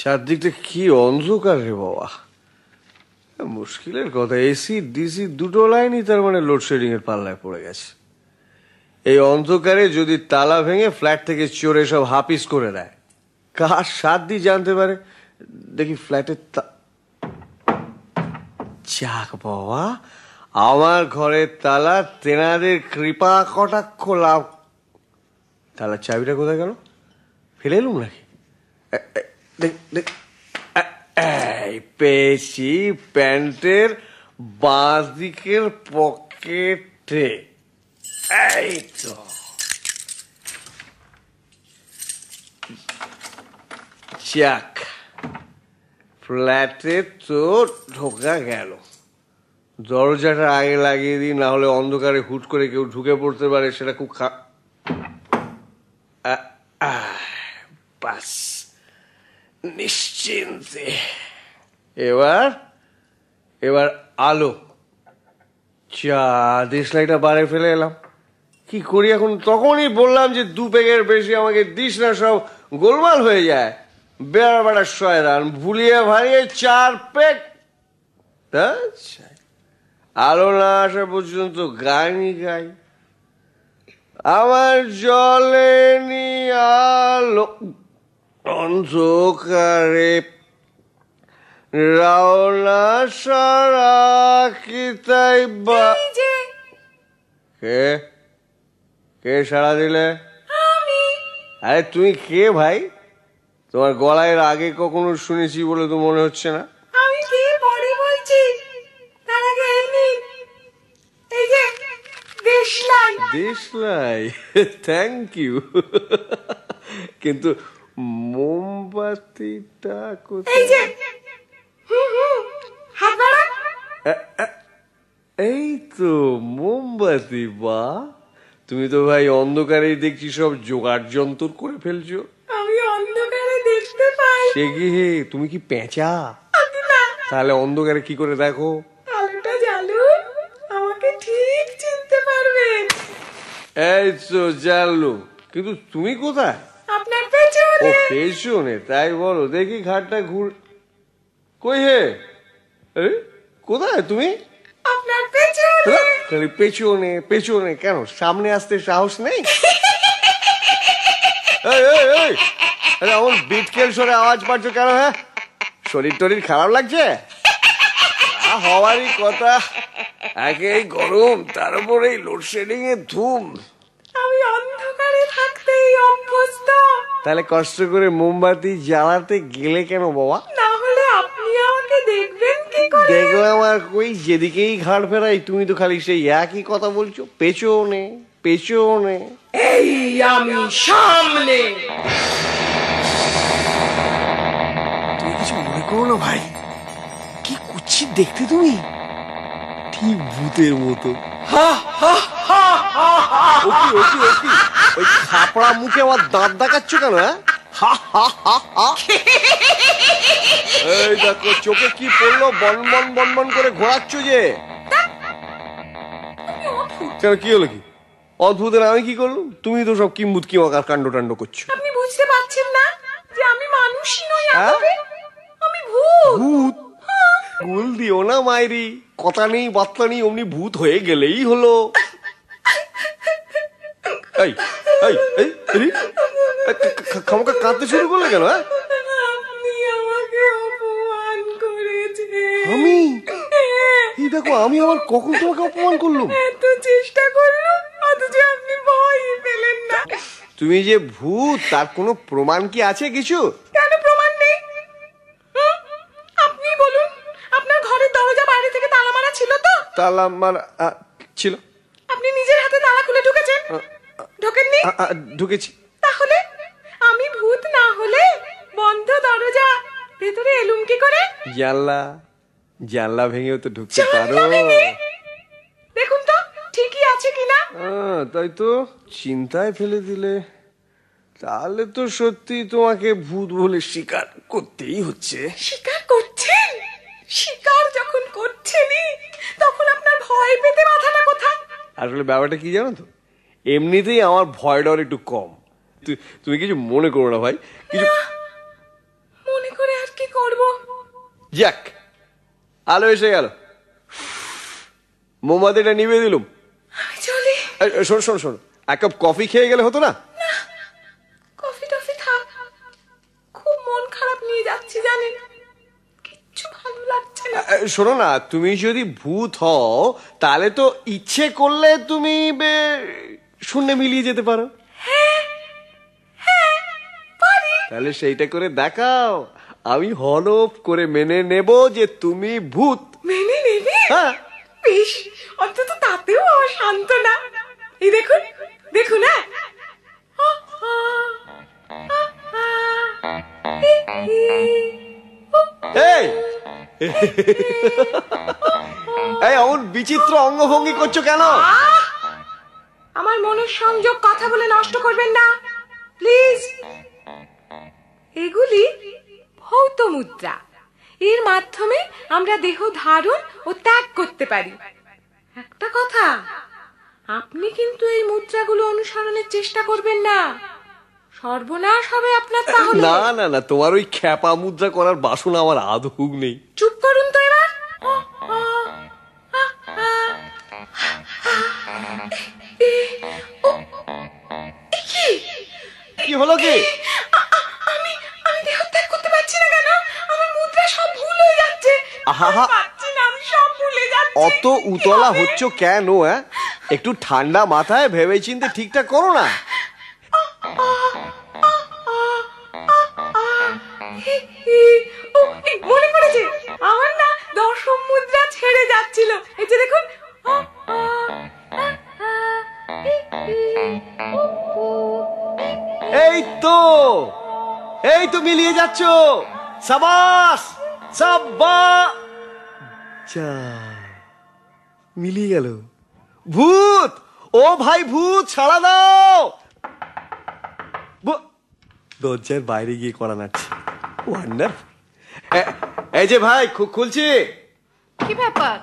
চারদিকটা কি অন্ধকার রে বাবা, মুশকিলের কথা। এসি ডিসি দুটো লাইনই তার মানে লোডশেডিং এর পাল্লায় পড়ে গেছে। এই অন্ধকারে যদি তালা ভেঙে ফ্ল্যাট থেকে চোরে সব হাপিস করে দেয়, কার সাত দিয়ে জানতে পারে? দেখি ফ্ল্যাটের যাক বাবা, আমার ঘরের তালা তেনাদের কৃপা কটাক্ষ লাভ। তালার চাবিটা কোথায় গেল? ফেলে এলুম নাকি? পেয়েছি, প্যান্টের বাঁ দিকের পকেটে। এই তো যাক, ফ্ল্যাটে তো ঢোকা গেল। দরজাটা আগে লাগিয়ে দিই, না হলে অন্ধকারে হুট করে কেউ ঢুকে পড়তে পারে, সেটা খুব বাস নিশ্চিন্তে। এবার এবার আলো চা দেশলাইটা বারে ফেলে এলাম। কি করি এখন? তখনই বললাম যে 2 পেগের বেশি আমাকে দিস না, সব গোলমাল হয়ে যায়। বেড়া বেড়া শয়তান, ভুলিয়ে ভালিয়ে 4 পেগ। আলো না আসা পর্যন্ত গানই গাই। আমার জলেনি আলো অন্ধকারে, রাওনা সারা কি তাই বা। কে কে সাড়া দিলে? আরে তুমি কে ভাই? তোমার গলায় আগে কখনো শুনেছি বলে তো মনে হচ্ছে না। আমি কি পরে বলছি, তার আগে এই যে দেশলাই। দেশলাই, থ্যাংক ইউ। কিন্তু মোমবাতিটা কোথায়? এই যে হাত বাড়া। এই তো মোমবাতি। বা, তুমি তো ভাই অন্ধকারেই দেখছি সব জোগাড় যন্ত্র করে ফেলছো। আমি অন্ধকারে দেখতে পাই। সে কি হে, তুমি কি পেঁচা? তাহলে অন্ধকারে কি করে দেখো? আলোটা জ্বালুন, আমাকে ঠিক চিনতে পারবেন। এই তো জ্বাললো, কিন্তু তুমি কোথায়? আপনার পেছনে। ও পেছনে, তাই বলো। দেখি ঘাটটা ঘুর। কই হে? কোথায় তুমি? আপনার পেছনে। খালি পেছনে পেছনে কেন? সামনে আসতে সাহস নেই? আমার বিটকেল সরে আওয়াজ পাচ্ছ কেন? হ্যাঁ, শরীর টরীর খারাপ লাগছে? হওয়ারই কথা। একেই গরম, তার উপরে লোডশেডিং এর ধুম। আমি অন্ধকারে থাকতেই অভ্যস্ত। তাহলে কষ্ট করে মোমবাতি জ্বালাতে গেলে কেন বাবা? না হলে আপনি আমাকে দেখবেন কি করে? দেখলাম আর কই, যেদিকেই ঘাড় ফেরাই তুমি তো খালি সেই একই কথা বলছো, পেছনে পেছনে। এই আমি সামনে। তুমি কিছু মনে করো না ভাই, কি করছি দেখতে তুমি, ঠিক ভূতের মতো। ওই খাপড়া মুখে আমার দাঁত দেখাচ্ছ কেন? এই দেখো চোখে কি পড়লো, বনবন বনবন করে ঘোরাচ্ছ যে। কেন, কি হলো? কি অদ্ভুতের আমি কি করলাম? তুমি তো সব কিম্বুত কিমাকার কাণ্ড টাণ্ড করছো। আপনি বুঝতে পারছেন না যে আমি মানুষই নই, আমি ভূত। ভূত? গুল দিও না মাইরি, কথা নেই বার্তা নেই, অমনি ভূত হয়ে গেলেই হলো। এই এই এই খামকা কাঁদতে শুরু করলে কেন? আপনি আমাকে অপমান করেছেন। আমি? এই দেখো, আমি আবার কখন তোমাকে অপমান করলাম? এত চেষ্টা করলাম, অথচ আপনি ভয়ই পেলেন না। তুমি যে ভূত, তার কোনো প্রমাণ কি আছে কিছু? কেন প্রমাণ নেই? আপনি বলুন, আপনার ঘরের দরজা বাইরে থেকে তালা মারা ছিল তো? তালা মারা ছিল। আপনি নিজের হাতে তালা খুলে ঢুকেছেন? ঢোকেননি? ঢুকেছি। তাহলে আমি ভূত না হলে বন্ধ দরজা ভেতরে এলুম কি করে? জানলা ভেঙেও তো ঢুকতে পারো। দেখুন তো ঠিকই আছে কিনা। তাই তো, চিন্তায় ফেলে দিলে। তাহলে তো সত্যি তোমাকে ভূত বলে স্বীকার করতেই হচ্ছে। স্বীকার করছেন? স্বীকার যখন করছেনই, তখন আপনার ভয় পেতে মাথাটা কোথায়? আসলে ব্যাপারটা কি জানো তো, এমনিতেই আমার ভয় ডর একটু কম। তুমি কিছু মনে করো না ভাই। কিছু মনে করে আর যাক, আলো এসে গেল, মোমবাতিটা নিভিয়ে দিলুম। আমি চলি। শোন শোন শোন, এক কাপ কফি খেয়ে গেলে হতো না? কফি টফি থাক, খুব মন খারাপ নিয়ে যাচ্ছি জানেন, কিচ্ছু ভালো লাগছে না। শোনো না, তুমি যদি ভূত হও তাহলে তো ইচ্ছে করলে তুমি শূন্যে মিলিয়ে যেতে পারো। তাহলে সেইটা করে দেখাও, আমি হলফ করে মেনে নেব যে তুমি ভূত। মেনে নেবে? হ্যাঁ। বেশ, অন্তত তাতেও আমার সান্ত্বনা। এই দেখুন দেখুন, হ্যাঁ এই এই অমন বিচিত্র অঙ্গভঙ্গি করছো কেন? আমার মনঃসংযোগ কথা বলে নষ্ট করবেন না প্লিজ। এগুলি ভৌত মুদ্রা, এর মাধ্যমে আমরা দেহ ধারণ ও ত্যাগ করতে পারি। একটা কথা, আপনি কিন্তু এই মুদ্রাগুলো অনুসরণের চেষ্টা করবেন না, সর্বনাশ হবে আপনার তাহলে। না না না, তোমার ওই খ্যাপা মুদ্রা করার বাসনা আমার আদৌ নেই। চুপ করুন তো এবার। কি হলো কি? আমি দেহত্যাগ করতে পারছি না কেন? আমার মুদ্রা সব ভুল হয়ে যাচ্ছে। পারছি না, আমি সব ভুলে যাচ্ছি। অত উতলা হচ্ছ কেন? একটু ঠান্ডা মাথায় ভেবে চিন্তে ঠিকঠাক করো না। মনে পড়েছে, আমার না দশম মুদ্রা ছেড়ে যাচ্ছিল। এই যে দেখুন, এই তো মিলিয়ে যাচ্ছ। সাবাস সাবাস, যা মিলিয়ে গেল। ভূত, ও ভাই ভূত, ছাড়া দাও। দরজার বাইরে গিয়ে করা নাড়ছে। ওয়ান্ডার, এই যে ভাই, খুলছি। কি ব্যাপার,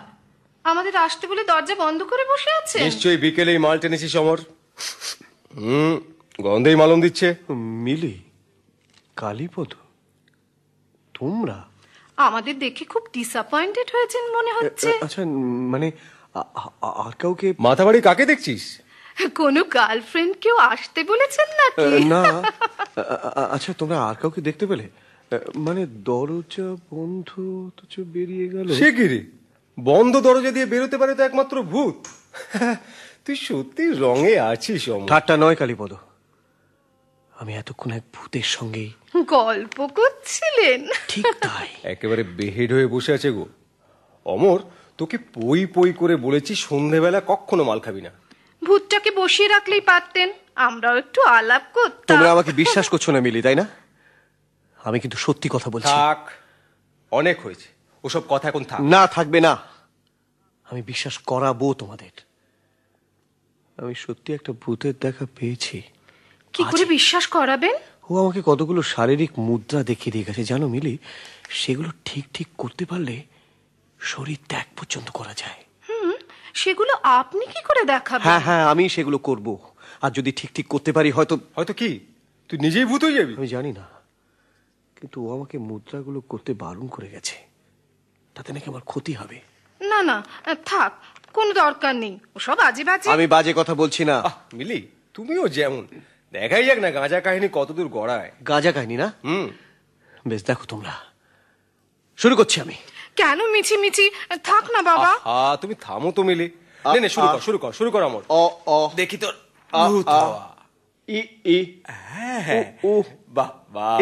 আমাদের আসতে বলে দরজা বন্ধ করে বসে আছে? নিশ্চয়ই বিকেলেই মাল টেনেছিস অমর। গন্ধেই মালুম দিচ্ছে। মিলি, কালীপদ, তোমরা আমাদের দেখে খুব ডিসঅ্যাপয়েন্টেড হয়েছেন মনে হচ্ছে। আচ্ছা, মানে আর কাউকে? মাথাবাড়ি কাকে দেখছিস? কোনো গার্লফ্রেন্ড কেউ আসতে বলেছেন নাকি? না। আচ্ছা, তোমরা আর কাউকে দেখতে পেলে? মানে দরজা বন্ধ অথচ বেরিয়ে গেল। সে কি রে, বন্ধ দরজা দিয়ে বেরোতে পারে তো একমাত্র ভূত। তুই সত্যি রঙে আছিস অমর। ঠাট্টা নয় কালীপদ, আমি এতক্ষণ এক ভূতের সঙ্গেই গল্প করছিলেন। ঠিক তাই। একেবারে বেহেড হয়ে বসে আছে গো। অমর, তোকে পই পই করে বলেছি সন্ধেবেলা কখনো মাল খাবি না। ভূতটাকে বসিয়ে রাখলেই পারতেন, আমরাও একটু আলাপ করতাম। তোমরা আমাকে বিশ্বাস করছো না মিলি, তাই না? আমি কিন্তু সত্যি কথা বলছি। থাক, অনেক হয়েছে ওসব কথা, এখন থাক। না, থাকবে না। আমি বিশ্বাস করাবো তোমাদের। আমি সত্যি একটা ভূতের দেখা পেয়েছি। কি করে বিশ্বাস করাবেন? ও আমাকে কতগুলো শারীরিক মুদ্রা দেখিয়ে দিয়ে গেছে জানো মিলি। সেগুলো ঠিক ঠিক করতে পারলে শরীর ত্যাগ পর্যন্ত করা যায়। সেগুলো আপনি কি করে দেখাবেন? হ্যাঁ হ্যাঁ, আমি সেগুলো করব। আর যদি ঠিক ঠিক করতে পারি, হয়তো হয়তো কি তুই নিজেই ভূত হয়ে যাবি? আমি জানি না, কিন্তু ও আমাকে মুদ্রাগুলো করতে বারণ করে গেছে। তাতে নাকি আমার ক্ষতি হবে। না না, থাক, কোনো দরকার নেই ওসব আজে বাজে। আমি বাজে কথা বলছি না। মিলি, তুমিও যেমন, দেখাই যাক না গাঁজা কাহিনী কতদূর গড়ায়। গাঁজা কাহিনী না? বেশ, দেখো তোমরা। শুরু করছি আমি। কেন মিছি মিছি? থাক না বাবা। তুমি থামো তো মিলি। নে, শুরু কর আমার। দেখি তোর ভূত হওয়া। ই ই, হ্যাঁ, বাহ বাহ,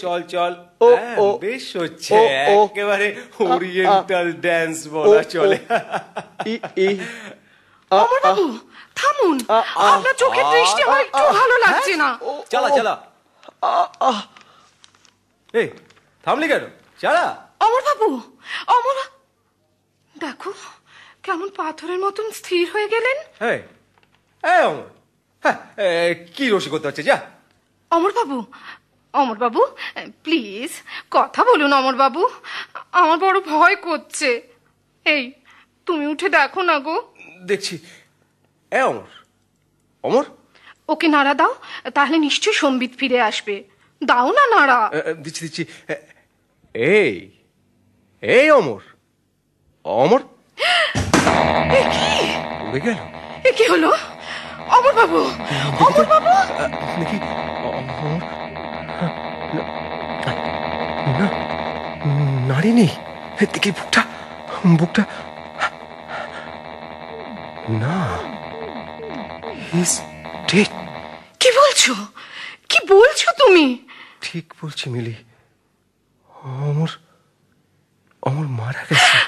চল চল, বেশ হচ্ছে, একেবারে ওরিয়েন্টাল ড্যান্স বলা চলে। ই ই, অমর বাবু থামুন, আপনার চোখের দৃষ্টি আমার একটু ভালো লাগছে না। চালা। এই থামলি কেন? চালা। অমর বাবু, দেখো কেমন পাথরের মতন স্থির হয়ে গেলেন। অমর, কি রসিকতা হচ্ছে, যা। অমর বাবু প্লিজ কথা বলুন। অমর বাবু, আমার বড় ভয় করছে। এই তুমি উঠে দেখো না গো। দেখছি। অমর, ওকে নাড়া দাও, তাহলে নিশ্চয়ই সম্বিত ফিরে আসবে। দাও না নাড়া। দিচ্ছি। এই এই অমর, অমর উড়ে গেল। এ কি হলো অমর বাবু? অমর বাবু দেখি অমর, না, নারী নেই। দেখি বুকটা, বুকটা, না, হিজ ডেড। কি বলছো? কি বলছো তুমি? ঠিক বলছি মিলি, অমর, অমর মারা গেছে।